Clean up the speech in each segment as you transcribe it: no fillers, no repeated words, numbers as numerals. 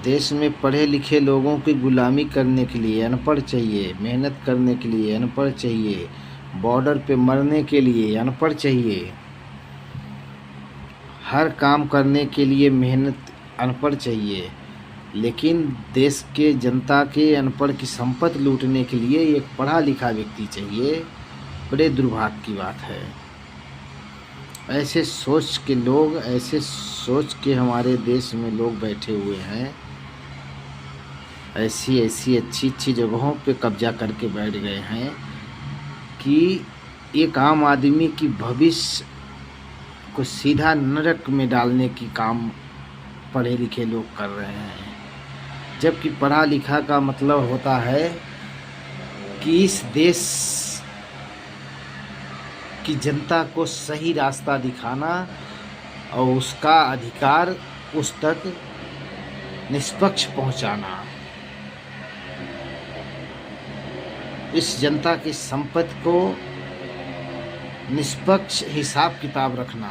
देश में पढ़े लिखे लोगों की गुलामी करने के लिए अनपढ़ चाहिए, मेहनत करने के लिए अनपढ़ चाहिए, बॉर्डर पे मरने के लिए अनपढ़ चाहिए, हर काम करने के लिए मेहनत अनपढ़ चाहिए। लेकिन देश के जनता के अनपढ़ की संपत्ति लूटने के लिए एक पढ़ा लिखा व्यक्ति चाहिए। बड़े दुर्भाग्य की बात है। ऐसे सोच के हमारे देश में लोग बैठे हुए हैं। ऐसी ऐसी अच्छी जगहों पे कब्जा करके बैठ गए हैं कि एक आम आदमी की भविष्य को सीधा नरक में डालने की काम पढ़े लिखे लोग कर रहे हैं। जबकि पढ़ा लिखा का मतलब होता है कि इस देश की जनता को सही रास्ता दिखाना और उसका अधिकार उस तक निष्पक्ष पहुंचाना, इस जनता की संपत्ति को निष्पक्ष हिसाब किताब रखना,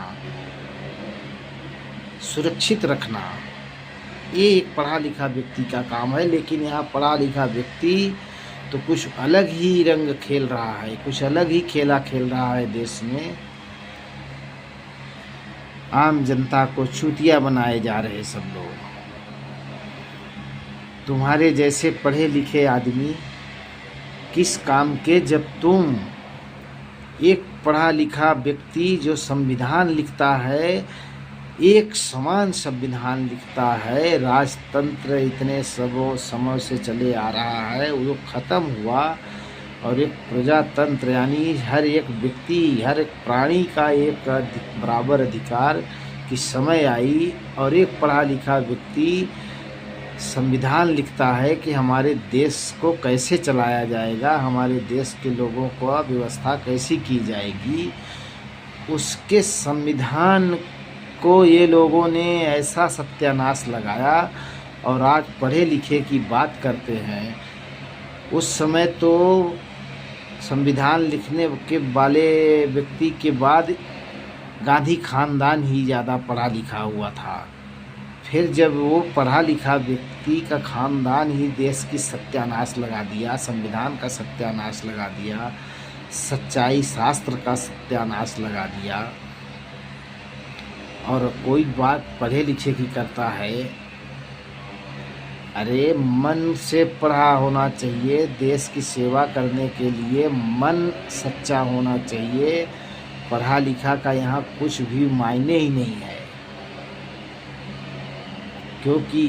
सुरक्षित रखना, ये एक पढ़ा लिखा व्यक्ति का काम है। लेकिन यहाँ पढ़ा लिखा व्यक्ति तो कुछ अलग ही रंग खेल रहा है, कुछ अलग ही खेला खेल रहा है। देश में आम जनता को चूतिया बनाए जा रहे सब लोग। तुम्हारे जैसे पढ़े लिखे आदमी किस काम के, जब तुम एक पढ़ा लिखा व्यक्ति जो संविधान लिखता है, एक समान संविधान लिखता है, राजतंत्र इतने समय से चले आ रहा है, वो ख़त्म हुआ और एक प्रजातंत्र यानी हर एक व्यक्ति हर एक प्राणी का एक बराबर अधिकार की समय आई और एक पढ़ा लिखा व्यक्ति संविधान लिखता है कि हमारे देश को कैसे चलाया जाएगा, हमारे देश के लोगों को व्यवस्था कैसी की जाएगी। उसके संविधान को ये लोगों ने ऐसा सत्यानाश लगाया और आज पढ़े लिखे की बात करते हैं। उस समय तो संविधान लिखने के वाले व्यक्ति के बाद गांधी खानदान ही ज़्यादा पढ़ा लिखा हुआ था। फिर जब वो पढ़ा लिखा व्यक्ति का खानदान ही देश की सत्यानाश लगा दिया, संविधान का सत्यानाश लगा दिया, सच्चाई शास्त्र का सत्यानाश लगा दिया, और कोई बात पढ़े लिखे की करता है। अरे मन से पढ़ा होना चाहिए, देश की सेवा करने के लिए मन सच्चा होना चाहिए। पढ़ा लिखा का यहाँ कुछ भी मायने ही नहीं है, क्योंकि